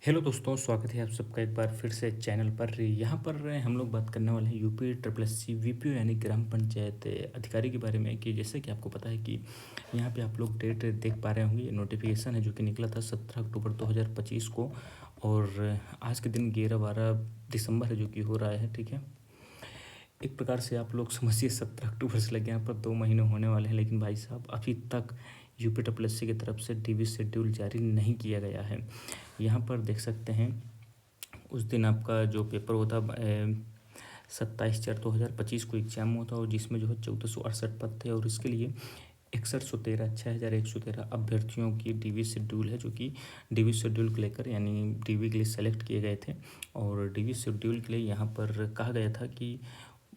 Hello दोस्तों, स्वागत है आप सबका एक बार फिर से चैनल पर। यहाँ पर हम लोग बात करने वाले हैं UP triple S C VPO यानी ग्राम पंचायत अधिकारी के बारे में। कि जैसे कि आपको पता है कि यहाँ पे आप लोग डेट देख पा रहे होंगे, ये नोटिफिकेशन है जो कि निकला था 17 अक्टूबर 2025 को। और आज के दिन 11-12 दिसंबर है जो कि हो रहा है। ठीक है, एक प्रकार से आप लोग समझिए 17 अक्टूबर से लगे यहाँ पर 2 महीने होने वाले हैं, लेकिन भाई साहब अभी तक यूपी ट्रिपल एस सी की तरफ से डीवी शेड्यूल जारी नहीं किया गया है। यहाँ पर देख सकते हैं उस दिन आपका जो पेपर होता 27/4/2025 को एग्जाम होता और जिसमें जो है 1468 पद थे। और इसके लिए 6113 अभ्यर्थियों की डीवी शेड्यूल है, जो कि डीवी शेड्यूल को लेकर यानी डीवी के लिए सेलेक्ट किए गए थे। और डीवी शेड्यूल के लिए यहाँ पर कहा गया था कि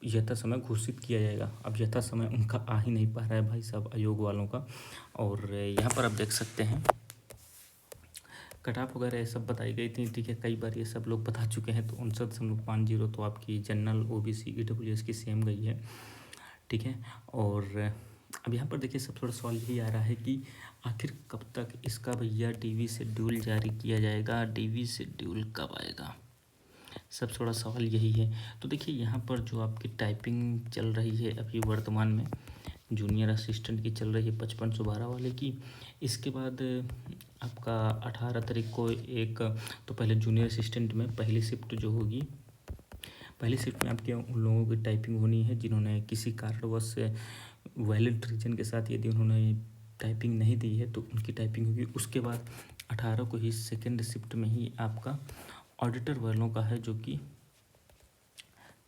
यथा समय घोषित किया जाएगा। अब यथा समय उनका आ ही नहीं पा रहा है भाई साहब, आयोग वालों का। और यहाँ पर आप देख सकते हैं कट ऑफ वगैरह ये सब बताई गई थी। ठीक है, कई बार ये सब लोग बता चुके हैं। तो 59.50 तो आपकी जनरल ओबीसी ईडब्ल्यूएस की सेम गई है। ठीक है, और अब यहाँ पर देखिए सब थोड़ा सवाल यही आ रहा है कि आखिर कब तक इसका भैया डीवी शेड्यूल जारी किया जाएगा, डीवी शेड्यूल कब आएगा, सब थोड़ा सवाल यही है। तो देखिए यहाँ पर जो आपकी टाइपिंग चल रही है अभी वर्तमान में, जूनियर असिस्टेंट की चल रही है 5512 वाले की। इसके बाद आपका 18 तारीख को एक, तो पहले जूनियर असिस्टेंट में पहली शिफ्ट जो होगी, पहली शिफ्ट में आपके उन लोगों की टाइपिंग होनी है जिन्होंने किसी कारणवश वैलिड रीजन के साथ यदि उन्होंने टाइपिंग नहीं दी है तो उनकी टाइपिंग होगी। उसके बाद 18 को ही सेकेंड शिफ्ट में ही आपका ऑडिटर वालों का है, जो कि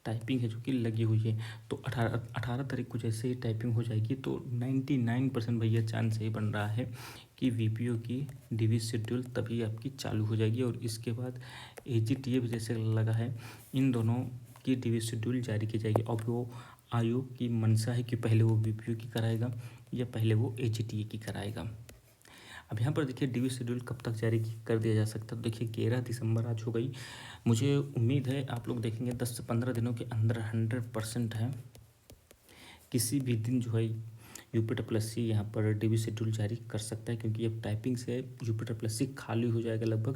टाइपिंग है जो कि लगी हुई है। तो 18 तारीख को जैसे ही टाइपिंग हो जाएगी तो 99% भैया चांस यही बन रहा है कि वीपीओ की डीवी शेड्यूल तभी आपकी चालू हो जाएगी। और इसके बाद एजीटीए भी जैसे लगा है, इन दोनों की डीवी शेड्यूल जारी की जाएगी। अब वो आयोग की मंशा है कि पहले वो वीपीओ की कराएगा या पहले वो एजीटीए की कराएगा। अब यहाँ पर देखिए डीवी शेड्यूल कब तक जारी कर दिया जा सकता है। तो देखिए 11 दिसंबर आज हो गई। मुझे उम्मीद है आप लोग देखेंगे 10 से 15 दिनों के अंदर 100% है, किसी भी दिन जो है यूपी ट्रिपल एस सी यहाँ पर डीवी शेड्यूल जारी कर सकता है। क्योंकि अब टाइपिंग से यूपी ट्रिपल एस सी खाली हो जाएगा लगभग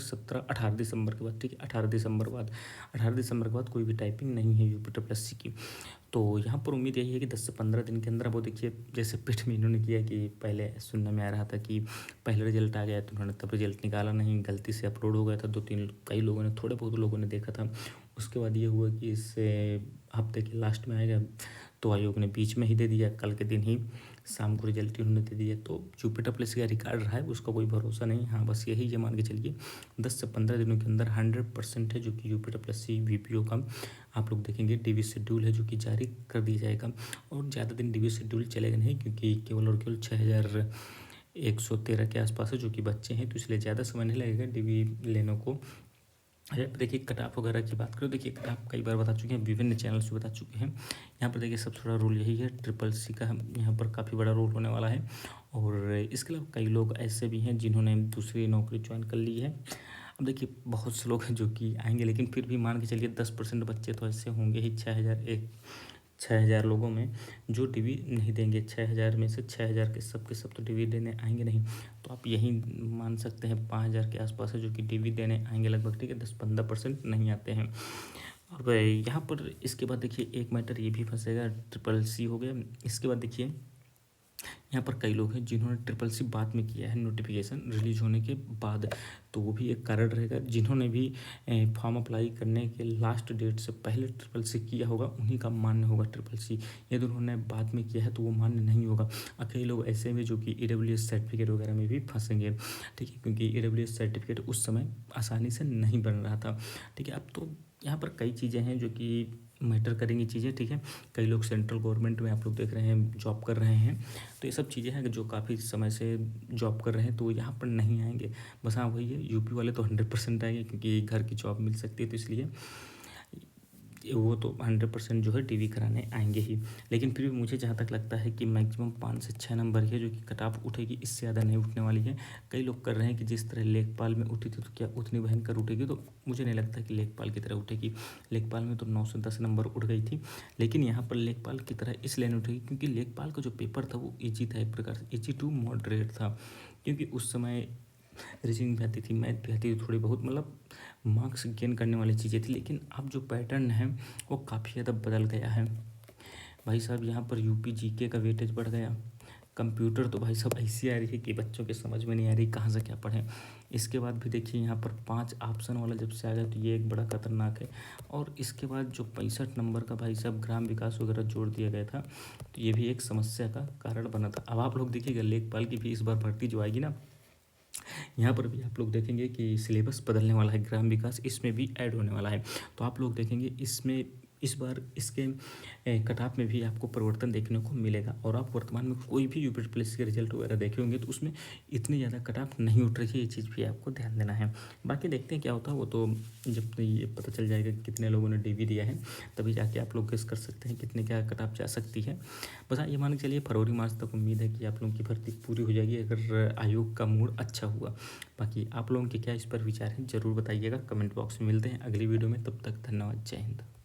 18 दिसंबर के बाद। ठीक है, 18 दिसंबर के बाद कोई भी टाइपिंग नहीं है यूपी ट्रिपल एस सी की। तो यहाँ पर उम्मीद यही है कि 10 से 15 दिन के अंदर, वो देखिए जैसे पिठ में इन्होंने किया कि पहले सुनने में आ रहा था कि पहले रिजल्ट आ गया तो उन्होंने तब रिजल्ट निकाला नहीं, गलती से अपलोड हो गया था 2-3, कई लोगों ने, थोड़े बहुत लोगों ने देखा था। उसके बाद ये हुआ कि इस हफ्ते के लास्ट में आएगा, तो आयोग ने बीच में ही दे दिया, कल के दिन ही शाम को रिजल्ट उन्होंने दे दिया। तो यूपी ट्रिपल एस सी का रिकॉर्ड रहा है, उसका कोई भरोसा नहीं। हाँ, बस यही ये मान के चलिए 10 से 15 दिनों के अंदर 100% है जो कि UP triple S C VPO का आप लोग देखेंगे डीवी शेड्यूल है जो कि जारी कर दिया जाएगा। और ज़्यादा दिन डीवी शेड्यूल चलेगा नहीं, क्योंकि केवल और केवल 6113 के आसपास है जो कि बच्चे हैं, तो इसलिए ज़्यादा समय नहीं लगेगा डीवी लेने को। अब देखिए कट ऑफ वगैरह की बात करो, देखिए कट ऑफ कई बार बता चुके हैं, विभिन्न चैनल्स पे बता चुके हैं। यहाँ पर देखिए सब थोड़ा रोल यही है, ट्रिपल सी का यहाँ पर काफ़ी बड़ा रोल होने वाला है। और इसके अलावा कई लोग ऐसे भी हैं जिन्होंने दूसरी नौकरी ज्वाइन कर ली है। अब देखिए बहुत से लोग हैं जो कि आएंगे, लेकिन फिर भी मान के चलिए 10% बच्चे तो ऐसे होंगे ही 6,000 लोगों में जो डीवी नहीं देंगे। 6,000 में से 6,000 के सब तो डीवी देने आएंगे नहीं। तो आप यही मान सकते हैं 5,000 के आसपास है जो कि डीवी देने आएंगे लगभग। ठीक है, 10-15% नहीं आते हैं। और यहाँ पर इसके बाद देखिए एक मैटर ये भी फंसेगा, ट्रिपल सी हो गया। इसके बाद देखिए यहाँ पर कई लोग हैं जिन्होंने ट्रिपल सी बाद में किया है, नोटिफिकेशन रिलीज होने के बाद। तो वो भी एक कारण रहेगा। जिन्होंने भी फॉर्म अप्लाई करने के लास्ट डेट से पहले ट्रिपल सी किया होगा उन्हीं का मान्य होगा ट्रिपल सी। यदि उन्होंने बाद में किया है तो वो मान्य नहीं होगा। और कई लोग ऐसे में जो कि ईडब्ल्यूएस सर्टिफिकेट वगैरह में भी फंसेंगे। ठीक है, क्योंकि ईडब्ल्यूएस सर्टिफिकेट उस समय आसानी से नहीं बन रहा था। ठीक है, अब तो यहाँ पर कई चीज़ें हैं जो कि मैटर करेंगी चीज़ें। ठीक है, कई लोग सेंट्रल गवर्नमेंट में आप लोग देख रहे हैं जॉब कर रहे हैं, तो ये सब चीज़ें हैं जो काफ़ी समय से जॉब कर रहे हैं, तो यहाँ पर नहीं आएंगे। बस हाँ वही है, यूपी वाले तो 100% आएंगे क्योंकि घर की जॉब मिल सकती है, तो इसलिए वो तो 100% जो है टीवी कराने आएंगे ही। लेकिन फिर भी मुझे जहाँ तक लगता है कि मैक्सिमम 5 से 6 नंबर की है जो कि कट ऑफ उठेगी, इससे ज़्यादा नहीं उठने वाली है। कई लोग कर रहे हैं कि जिस तरह लेखपाल में उठी थी तो क्या उतनी भयंकर उठेगी, तो मुझे नहीं लगता कि लेखपाल की तरह उठेगी। लेखपाल में तो 9 से 10 नंबर उठ गई थी, लेकिन यहाँ पर लेखपाल की तरह इसलिए नहीं उठेगी क्योंकि लेखपाल का जो पेपर था वो ईजी था, एक प्रकार से ईजी टू मॉडरेट था। क्योंकि उस समय रीजनिंग भी आती थी, मैथ भी आती थी थोड़ी बहुत, मतलब मार्क्स गेन करने वाली चीज़ें थी। लेकिन अब जो पैटर्न है वो काफ़ी ज़्यादा बदल गया है भाई साहब। यहाँ पर यूपी जीके का वेटेज बढ़ गया। कंप्यूटर तो भाई साहब ऐसी आ रही है कि बच्चों के समझ में नहीं आ रही कहाँ से क्या पढ़ें। इसके बाद भी देखिए यहाँ पर 5 ऑप्शन वाला जब से आ गया तो ये एक बड़ा खतरनाक है। और इसके बाद जो 65 नंबर का भाई साहब ग्राम विकास वगैरह जोड़ दिया गया था, तो ये भी एक समस्या का कारण बना था। अब आप लोग देखिएगा लेखपाल की भी इस बार भर्ती जो आएगी ना, यहाँ पर भी आप लोग देखेंगे कि सिलेबस बदलने वाला है, ग्राम विकास इसमें भी ऐड होने वाला है। तो आप लोग देखेंगे इसमें इस बार इसके कट ऑफ में भी आपको परिवर्तन देखने को मिलेगा। और आप वर्तमान में कोई भी यूपी ट्रिपल के रिजल्ट वगैरह देखे होंगे तो उसमें इतनी ज़्यादा कट ऑफ नहीं उठ रही है, ये चीज़ भी आपको ध्यान देना है। बाकी देखते हैं क्या होता है, वो तो जब ये पता चल जाएगा कि कितने लोगों ने डीवी दिया है तभी जाके आप लोग गेस कर सकते हैं कितने क्या कट ऑफ जा सकती है। बस हाँ, ये मान के चलिए फरवरी मार्च तक उम्मीद है कि आप लोगों की भर्ती पूरी हो जाएगी अगर आयोग का मूड अच्छा हुआ। बाकी आप लोगों के क्या इस पर विचार हैं ज़रूर बताइएगा कमेंट बॉक्स में। मिलते हैं अगली वीडियो में, तब तक धन्यवाद, जय हिंद।